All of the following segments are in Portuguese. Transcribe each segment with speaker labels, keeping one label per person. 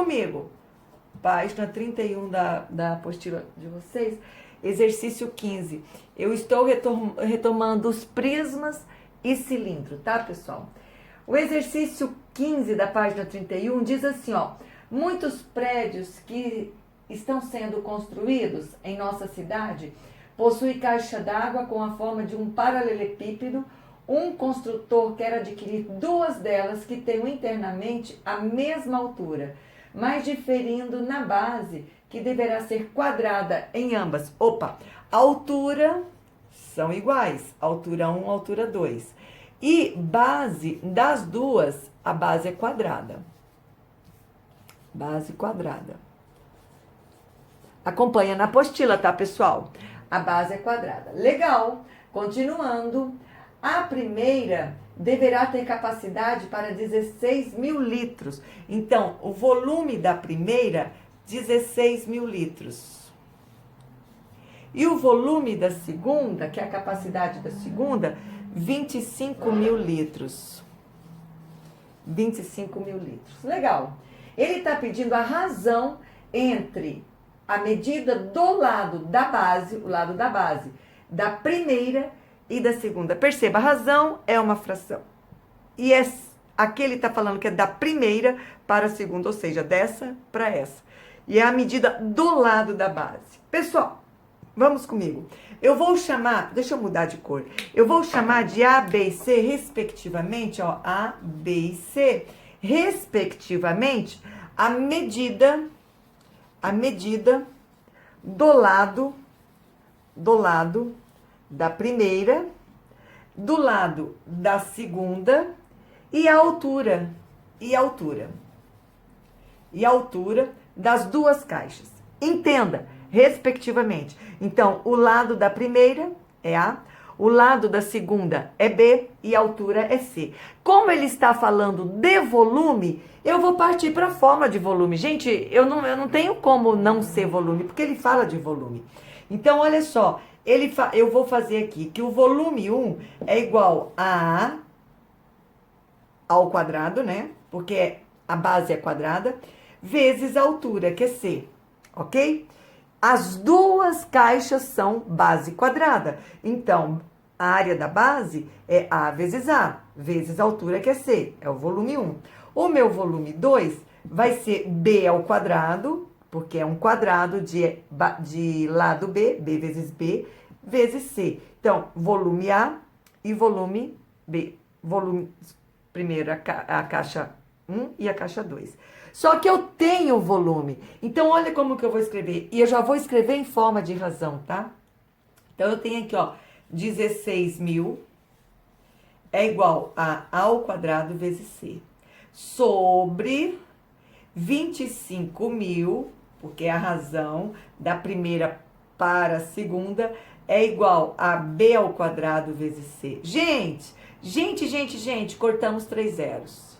Speaker 1: comigo. Página 31 da apostila de vocês, exercício 15. Eu estou retomando os prismas e cilindro, tá, pessoal? O exercício 15 da página 31 diz assim, ó: muitos prédios que estão sendo construídos em nossa cidade possuem caixa d'água com a forma de um paralelepípedo. Um construtor quer adquirir duas delas que tenham internamente a mesma altura, mas diferindo na base, que deverá ser quadrada em ambas. Opa, a altura são iguais, altura 1, altura 2. E base das duas, a base é quadrada. Base quadrada. Acompanha na apostila, tá, pessoal? A base é quadrada. Legal. Continuando, a primeira deverá ter capacidade para 16 mil litros. Então, o volume da primeira, 16 mil litros. E o volume da segunda, que é a capacidade da segunda, 25 mil litros. 25 mil litros. Legal. Ele está pedindo a razão entre a medida do lado da base, o lado da base, da primeira e da segunda. Perceba, a razão é uma fração. E aqui ele está falando que é da primeira para a segunda, ou seja, dessa para essa. E é a medida do lado da base. Pessoal, vamos comigo. Eu vou chamar, deixa eu mudar de cor. Eu vou chamar de A, B e C, respectivamente, ó, A, B e C, respectivamente, a medida do lado da primeira, do lado da segunda e a altura das duas caixas. Entenda, respectivamente. Então, o lado da primeira é A, o lado da segunda é B e a altura é C. Como ele está falando de volume, eu vou partir para a forma de volume. Gente, eu não tenho como não ser volume, porque ele fala de volume. Então, olha só, eu vou fazer aqui que o volume 1 é igual a A ao quadrado, né? Porque a base é quadrada, vezes a altura, que é C, ok? As duas caixas são base quadrada. Então, a área da base é A vezes A, vezes a altura, que é C, é o volume 1. O meu volume 2 vai ser B ao quadrado, porque é um quadrado de lado B, B vezes B, vezes C. Então, volume A e volume B. Volume, primeiro a caixa 1 e a caixa 2. Só que eu tenho volume. Então, olha como que eu vou escrever. E eu já vou escrever em forma de razão, tá? Então, eu tenho aqui, ó, 16 mil é igual a ao quadrado vezes C. Sobre 25 mil, porque é a razão da primeira para a segunda, é igual a B ao quadrado vezes C. Gente, cortamos 3 zeros.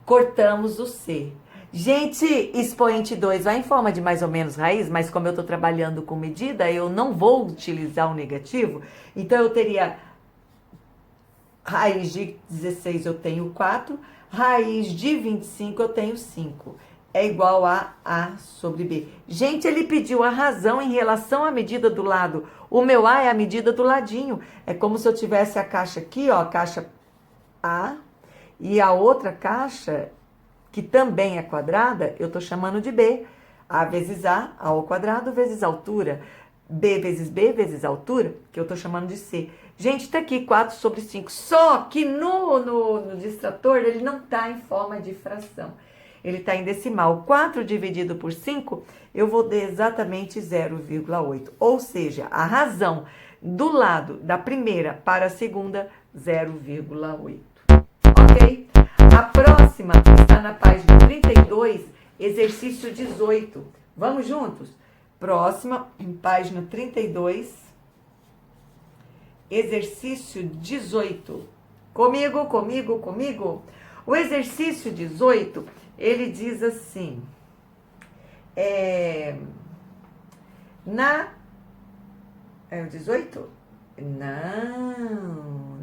Speaker 1: Cortamos o C. Gente, expoente 2 vai em forma de mais ou menos raiz, mas como eu estou trabalhando com medida, eu não vou utilizar o negativo. Então, eu teria raiz de 16, eu tenho 4. Raiz de 25, eu tenho 5. É igual a A sobre B. Gente, ele pediu a razão em relação à medida do lado. O meu A é a medida do ladinho. É como se eu tivesse a caixa aqui, ó, a caixa A, e a outra caixa, que também é quadrada, eu estou chamando de B. A vezes A ao quadrado, vezes altura. B vezes altura, que eu estou chamando de C. Gente, tá aqui 4 sobre 5. Só que no distrator, ele não está em forma de fração. Ele está em decimal. 4 dividido por 5, eu vou ter exatamente 0,8. Ou seja, a razão do lado da primeira para a segunda, 0,8. Ok? A próxima está na página 32, exercício 18. Vamos juntos? Próxima, página 32, exercício 18. Comigo. O exercício 18, ele diz assim, é o 18?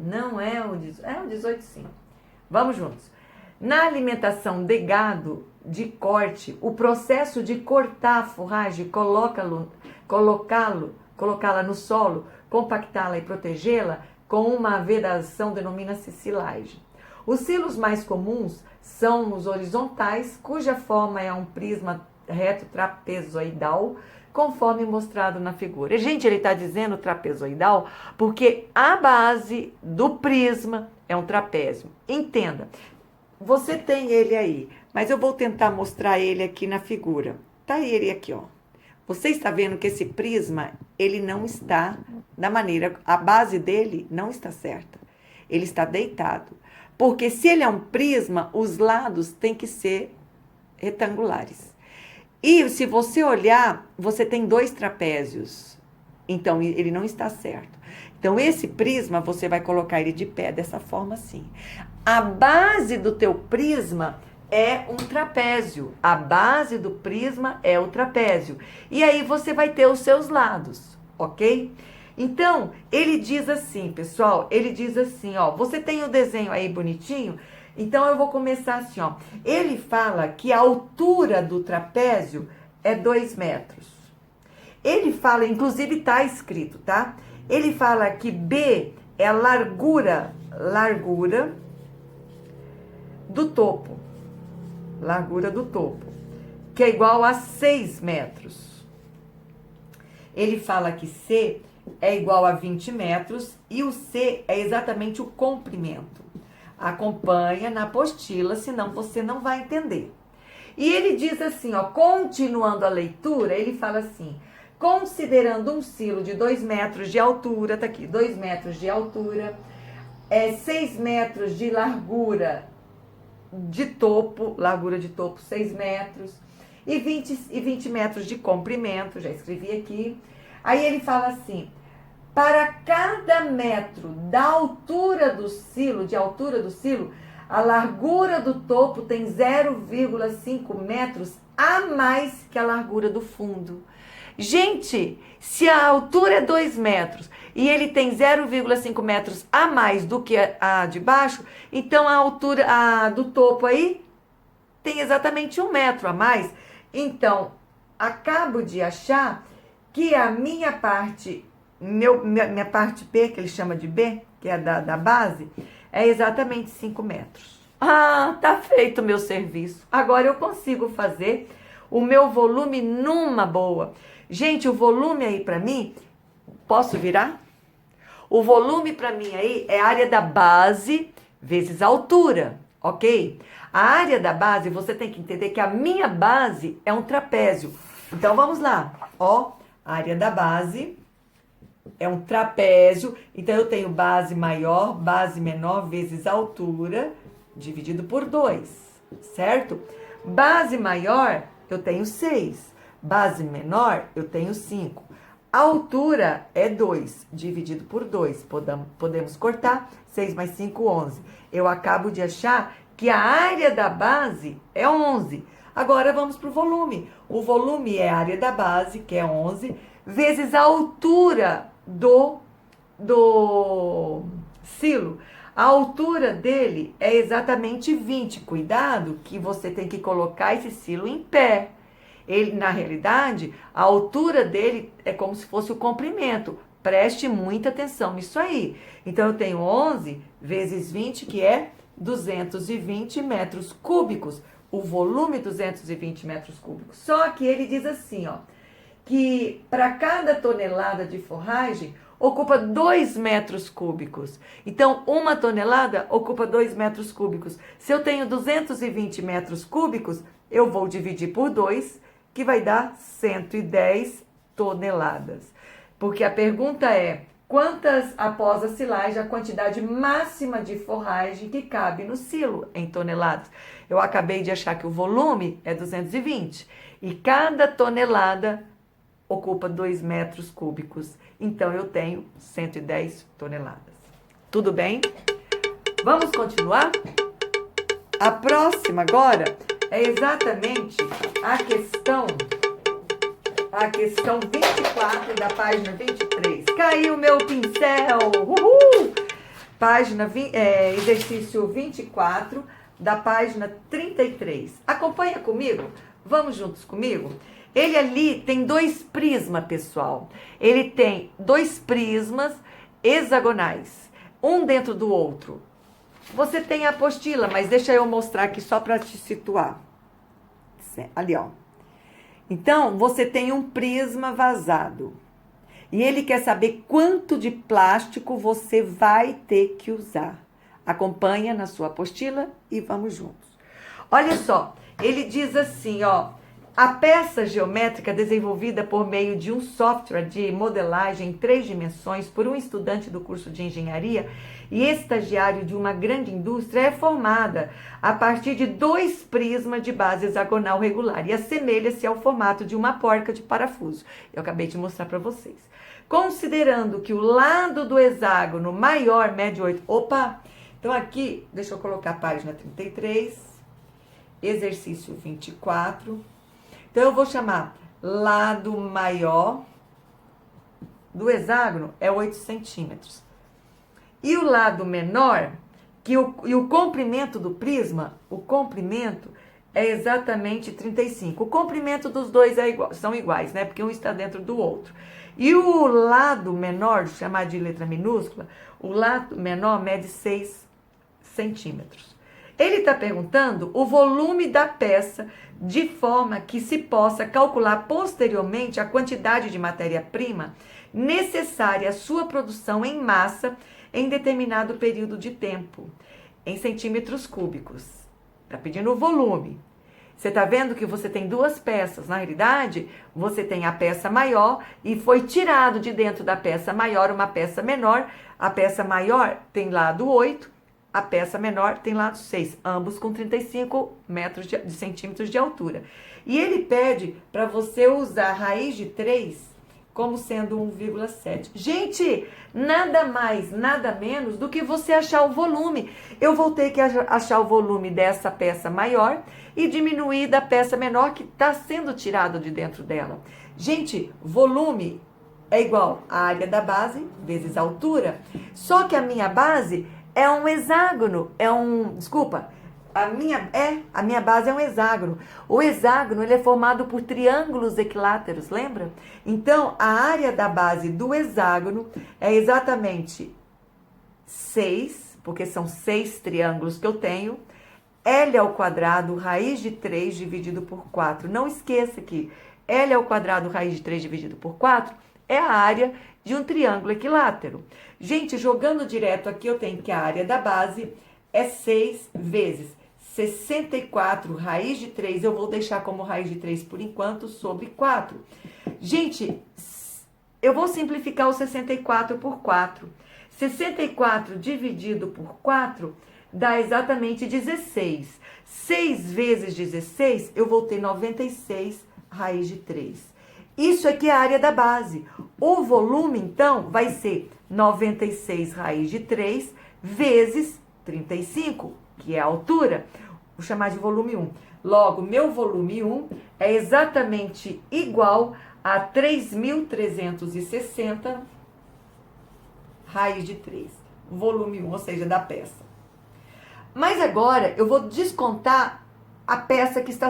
Speaker 1: Não é o 18. É o 18 sim. Vamos juntos. Na alimentação de gado, de corte, o processo de cortar a forragem, colocá-la no solo, compactá-la e protegê-la com uma vedação denomina-se silagem. Os silos mais comuns são os horizontais, cuja forma é um prisma reto trapezoidal, conforme mostrado na figura. Gente, ele está dizendo trapezoidal porque a base do prisma é um trapézio. Entenda, você tem ele aí, mas eu vou tentar mostrar ele aqui na figura. Tá ele aqui, ó. Você está vendo que esse prisma, ele não está da maneira, a base dele não está certa. Ele está deitado. Porque se ele é um prisma, os lados têm que ser retangulares. E se você olhar, você tem 2 trapézios. Então, ele não está certo. Então, esse prisma, você vai colocar ele de pé dessa forma assim. A base do teu prisma é um trapézio. A base do prisma é o trapézio. E aí, você vai ter os seus lados, ok? Então, ele diz assim, pessoal, ele diz assim, ó, você tem o desenho aí bonitinho? Então, eu vou começar assim, ó. Ele fala que a altura do trapézio é 2 metros. Ele fala, inclusive tá escrito, tá? Ele fala que B é a largura do topo. Largura do topo, que é igual a 6 metros. Ele fala que C é igual a 20 metros e o C é exatamente o comprimento. Acompanha na apostila, senão você não vai entender. E ele diz assim, ó, continuando a leitura, ele fala assim, considerando um silo de 2 metros de altura, tá aqui, 2 metros de altura, 6 metros de largura de topo, largura de topo 6 metros, e 20 metros de comprimento, já escrevi aqui. Aí ele fala assim, para cada metro da altura do silo, a largura do topo tem 0,5 metros a mais que a largura do fundo. Gente, se a altura é 2 metros e ele tem 0,5 metros a mais do que a de baixo, então a altura do topo aí tem exatamente 1 metro a mais. Então, acabo de achar que a minha parte, minha parte B, que ele chama de B, que é da base, é exatamente 5 metros. Ah, tá feito o meu serviço. Agora eu consigo fazer o meu volume numa boa. Gente, o volume aí pra mim, posso virar? O volume pra mim aí é a área da base vezes a altura, ok? A área da base, você tem que entender que a minha base é um trapézio. Então vamos lá, ó, a área da base é um trapézio, então eu tenho base maior, base menor vezes altura, dividido por 2, certo? Base maior, eu tenho 6. Base menor, eu tenho 5. A altura é 2, dividido por 2. Podemos cortar, 6 mais 5, 11. Eu acabo de achar que a área da base é 11. Agora vamos para o volume. O volume é a área da base, que é 11, vezes a altura do silo. A altura dele é exatamente 20. Cuidado que você tem que colocar esse silo em pé. Ele, na realidade, a altura dele é como se fosse o comprimento. Preste muita atenção nisso aí. Então, eu tenho 11 vezes 20, que é 220 metros cúbicos. O volume 220 metros cúbicos. Só que ele diz assim, ó, que para cada tonelada de forragem ocupa 2 metros cúbicos. Então, 1 tonelada ocupa 2 metros cúbicos. Se eu tenho 220 metros cúbicos, eu vou dividir por 2, que vai dar 110 toneladas. Porque a pergunta é, quantas após a silagem, a quantidade máxima de forragem que cabe no silo em toneladas? Eu acabei de achar que o volume é 220 e cada tonelada ocupa 2 metros cúbicos. Então, eu tenho 110 toneladas. Tudo bem? Vamos continuar? A próxima agora é exatamente a questão 24 da página 23. Caiu meu pincel! Uhul! Exercício 24, da página 33. Acompanha comigo? Vamos juntos comigo? Ele ali tem dois prismas, pessoal. Ele tem dois prismas hexagonais, um dentro do outro. Você tem a apostila, mas deixa eu mostrar aqui só para te situar. Ali, ó. Então, você tem um prisma vazado. E ele quer saber quanto de plástico você vai ter que usar. Acompanha na sua apostila e vamos juntos. Olha só, ele diz assim, ó. A peça geométrica desenvolvida por meio de um software de modelagem em 3 dimensões por um estudante do curso de engenharia e estagiário de uma grande indústria é formada a partir de 2 prismas de base hexagonal regular e assemelha-se ao formato de uma porca de parafuso. Eu acabei de mostrar para vocês. Considerando que o lado do hexágono maior mede 8... Opa! Então aqui, deixa eu colocar a página 33, exercício 24... Então, eu vou chamar lado maior do hexágono é 8 centímetros. E o lado menor, e o comprimento do prisma, o comprimento é exatamente 35. O comprimento dos dois são iguais, né? Porque um está dentro do outro. E o lado menor, chamar de letra minúscula, o lado menor mede 6 centímetros. Ele está perguntando o volume da peça de forma que se possa calcular posteriormente a quantidade de matéria-prima necessária à sua produção em massa em determinado período de tempo, em centímetros cúbicos. Está pedindo o volume. Você está vendo que você tem 2 peças. Na realidade, você tem a peça maior e foi tirado de dentro da peça maior uma peça menor. A peça maior tem lado 8. A peça menor tem lado 6, ambos com 35 centímetros de altura. E ele pede para você usar a raiz de 3 como sendo 1,7. Gente, nada mais, nada menos do que você achar o volume. Eu vou ter que achar o volume dessa peça maior e diminuir da peça menor que está sendo tirado de dentro dela. Gente, volume é igual a área da base vezes a altura. Só que a minha base é um hexágono, a minha base é um hexágono. O hexágono, ele é formado por triângulos equiláteros, lembra? Então, a área da base do hexágono é exatamente 6, porque são 6 triângulos que eu tenho, L ao quadrado, raiz de 3 dividido por 4. Não esqueça que L ao quadrado, raiz de 3 dividido por 4 é a área de um triângulo equilátero. Gente, jogando direto aqui, eu tenho que a área da base é 6 vezes 64, raiz de 3, eu vou deixar como raiz de 3 por enquanto, sobre 4. Gente, eu vou simplificar o 64 por 4. 64 dividido por 4 dá exatamente 16. 6 vezes 16, eu vou ter 96, raiz de 3. Isso aqui é a área da base. O volume, então, vai ser 96 raiz de 3 vezes 35, que é a altura. Vou chamar de volume 1. Logo, meu volume 1 é exatamente igual a 3.360 raiz de 3. Volume 1, ou seja, da peça. Mas agora, eu vou descontar a peça que está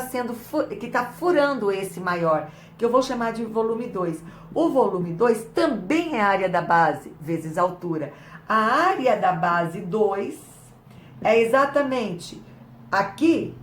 Speaker 1: furando esse maior, que eu vou chamar de volume 2. O volume 2 também é a área da base, vezes a altura. A área da base 2 é exatamente aqui,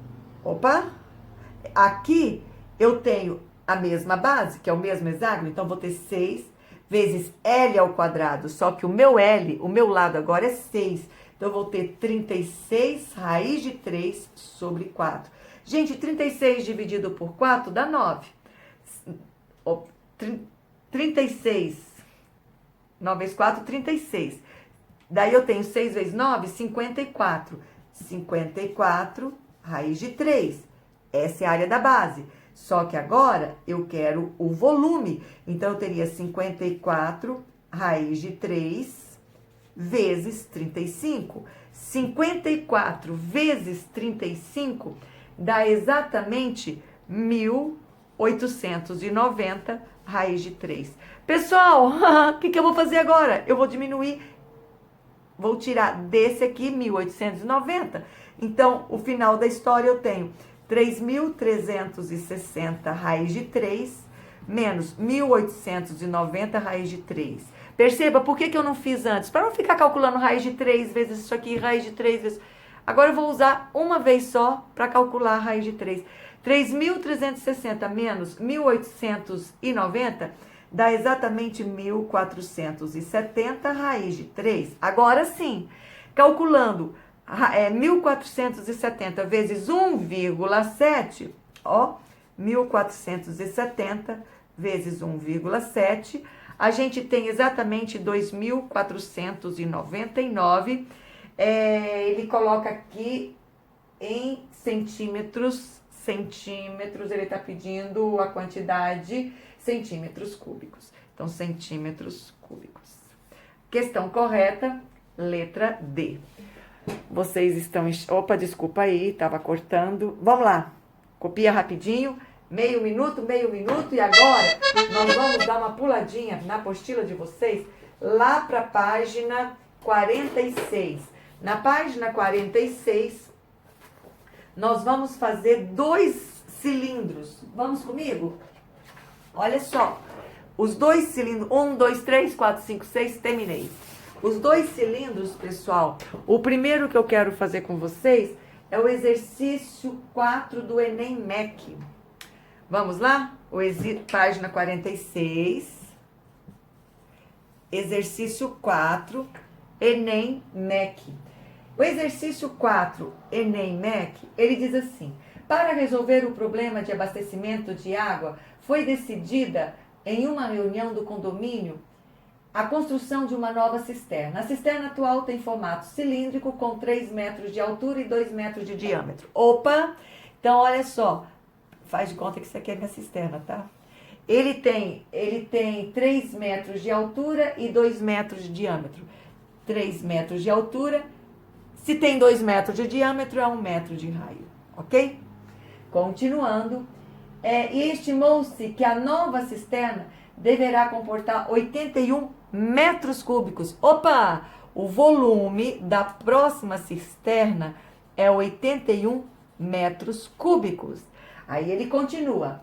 Speaker 1: aqui eu tenho a mesma base, que é o mesmo hexágono, então vou ter 6 vezes L ao quadrado, só que o meu L, o meu lado agora é 6, então eu vou ter 36 raiz de 3 sobre 4. Gente, 36 dividido por 4 dá 9. 36, 9 vezes 4, 36. Daí eu tenho 6 vezes 9, 54. 54, raiz de 3. Essa é a área da base. Só que agora eu quero o volume. Então, eu teria 54 raiz de 3 vezes 35. 54 vezes 35 dá exatamente 1.890 raiz de 3. Pessoal, o que eu vou fazer agora? Eu vou diminuir, vou tirar desse aqui 1.890. Então, o final da história eu tenho 3.360 raiz de 3 menos 1.890 raiz de 3. Perceba por que eu não fiz antes? Para não ficar calculando raiz de 3 vezes isso aqui, raiz de 3 vezes... Agora eu vou usar uma vez só para calcular a raiz de 3. 3.360 menos 1.890 dá exatamente 1.470 raiz de 3. Agora sim, calculando 1.470 vezes 1,7, ó, 1.470 vezes 1,7, a gente tem exatamente 2.499. Ele coloca aqui em centímetros, ele está pedindo a quantidade centímetros cúbicos. Então, centímetros cúbicos. Questão correta, letra D. Vocês estão... Opa, desculpa aí, estava cortando. Vamos lá, copia rapidinho. Meio minuto, e agora nós vamos dar uma puladinha na apostila de vocês lá para a página 46. Na página 46, nós vamos fazer 2 cilindros. Vamos comigo? Olha só, os 2 cilindros, 1, 2, 3, 4, 5, 6, terminei. Os 2 cilindros, pessoal, o primeiro que eu quero fazer com vocês é o exercício 4 do Enem MEC. Vamos lá? Página 46, exercício 4, Enem MEC. O exercício 4, Enem MEC, ele diz assim: para resolver o problema de abastecimento de água, foi decidida em uma reunião do condomínio a construção de uma nova cisterna. A cisterna atual tem formato cilíndrico com 3 metros de altura e 2 metros de diâmetro. Opa! Então, olha só. Faz de conta que isso aqui é minha cisterna, tá? Ele tem 3 metros de altura e 2 metros de diâmetro. 3 metros de altura. Se tem 2 metros de diâmetro, é 1 metro de raio. Ok? Continuando. E estimou-se que a nova cisterna deverá comportar 81 metros cúbicos. Opa! O volume da próxima cisterna é 81 metros cúbicos. Aí ele continua,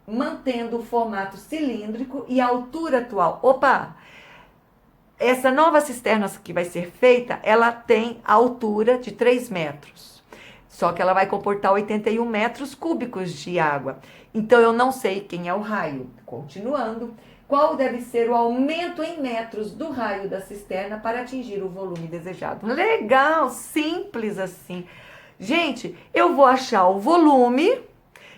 Speaker 1: mantendo o formato cilíndrico e a altura atual. Opa! Essa nova cisterna que vai ser feita, ela tem a altura de 3 metros. Só que ela vai comportar 81 metros cúbicos de água. Então, eu não sei quem é o raio. Continuando, qual deve ser o aumento em metros do raio da cisterna para atingir o volume desejado? Legal, simples assim. Gente, eu vou achar o volume,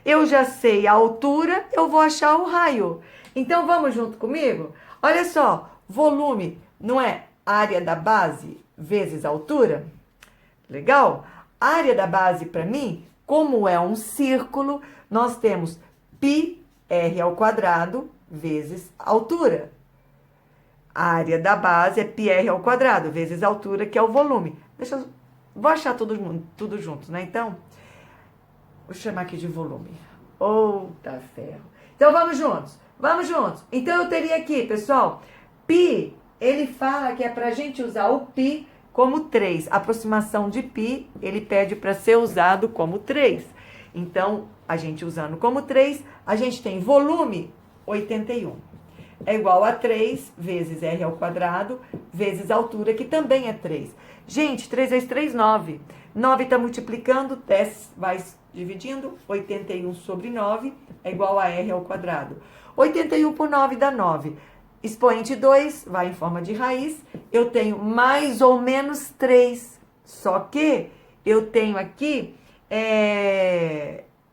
Speaker 1: eu já sei a altura, eu vou achar o raio. Então, vamos junto comigo? Olha só, volume não é área da base vezes altura? Legal? Área da base, para mim, como é um círculo, nós temos πr² vezes altura. A área da base é πr² vezes altura, que é o volume. Vou achar tudo junto, né? Então, vou chamar aqui de volume. Tá ferro. Então, vamos juntos. Então, eu teria aqui, pessoal, π, ele fala que é pra gente usar o π como 3. A aproximação de π, ele pede para ser usado como 3. Então, a gente usando como 3, a gente tem volume 81. É igual a 3 vezes r² vezes altura, que também é 3. Gente, 3 vezes 3, 9. 9 está multiplicando, 10 vai dividindo, 81 sobre 9 é igual a r². 81 por 9 dá 9. Expoente 2 vai em forma de raiz. Eu tenho mais ou menos 3. Só que eu tenho aqui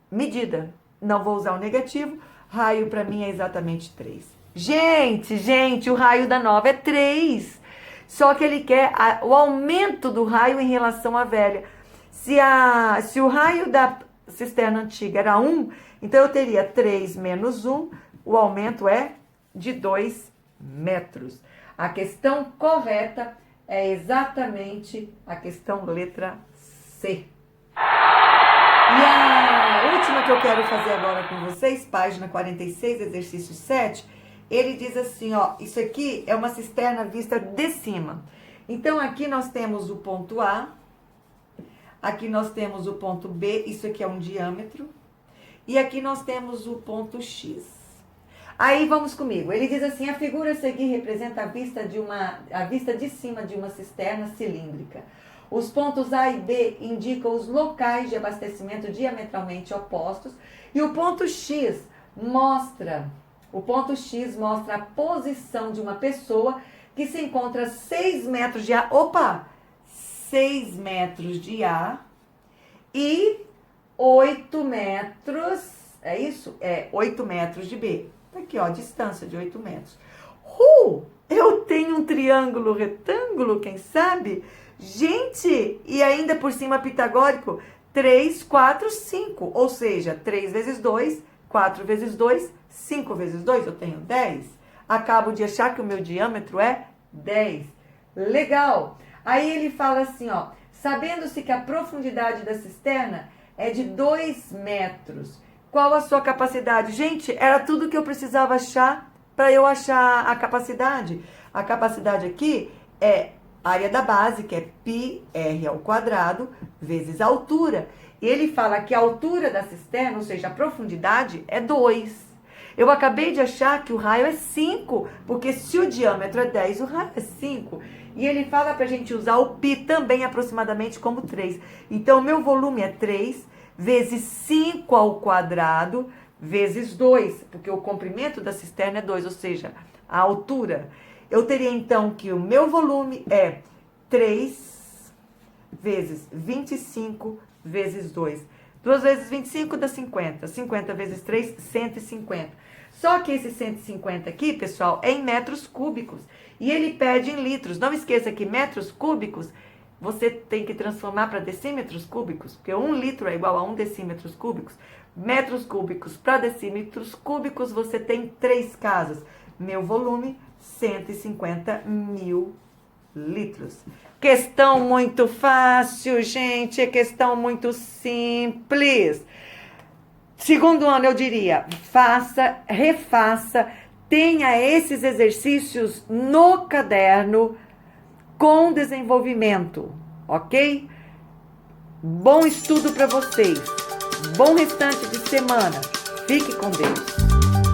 Speaker 1: medida. Não vou usar o negativo. Raio para mim é exatamente 3. Gente, o raio da 9 é 3. Só que ele quer o aumento do raio em relação à velha. Se o raio da cisterna antiga era 1, então eu teria 3 menos 1. O aumento é de 2 metros. A questão correta é exatamente a questão letra C. E a última que eu quero fazer agora com vocês, página 46, exercício 7, ele diz assim, ó, isso aqui é uma cisterna vista de cima. Então, aqui nós temos o ponto A, Aqui nós temos o ponto B, isso aqui é um diâmetro. E aqui nós temos o ponto X. Aí vamos comigo. Ele diz assim: a figura a seguir representa a vista de cima de uma cisterna cilíndrica. Os pontos A e B indicam os locais de abastecimento diametralmente opostos e o ponto X mostra a posição de uma pessoa que se encontra a 6 metros de A. 6 metros de A e 8 metros, é isso? 8 metros de B. Tá aqui, ó, a distância de 8 metros. Eu tenho um triângulo retângulo, quem sabe? Gente, e ainda por cima pitagórico, 3, 4, 5. Ou seja, 3 vezes 2, 4 vezes 2, 5 vezes 2, eu tenho 10. Acabo de achar que o meu diâmetro é 10. Legal! Aí ele fala assim, ó, sabendo-se que a profundidade da cisterna é de 2 metros. Qual a sua capacidade? Gente, era tudo que eu precisava achar para eu achar a capacidade. A capacidade aqui é a área da base, que é πr² vezes a altura. E ele fala que a altura da cisterna, ou seja, a profundidade, é 2. Eu acabei de achar que o raio é 5, porque se o diâmetro é 10, o raio é 5. E ele fala para a gente usar o π também aproximadamente como 3. Então, o meu volume é 3 vezes 5² vezes 2, porque o comprimento da cisterna é 2, ou seja, a altura. Eu teria, então, que o meu volume é 3 vezes 25 vezes 2. 2 vezes 25 dá 50. 50 vezes 3, 150. Só que esse 150 aqui, pessoal, é em metros cúbicos. E ele pede em litros. Não esqueça que metros cúbicos você tem que transformar para decímetros cúbicos, porque 1 litro é igual a 1 decímetros cúbicos. Metros cúbicos para decímetros cúbicos, você tem 3 casas. Meu volume, 150 mil litros. Questão muito fácil, gente. É questão muito simples. Segundo ano, eu diria, faça, refaça, tenha esses exercícios no caderno com desenvolvimento, ok? Bom estudo para vocês. Bom restante de semana. Fique com Deus.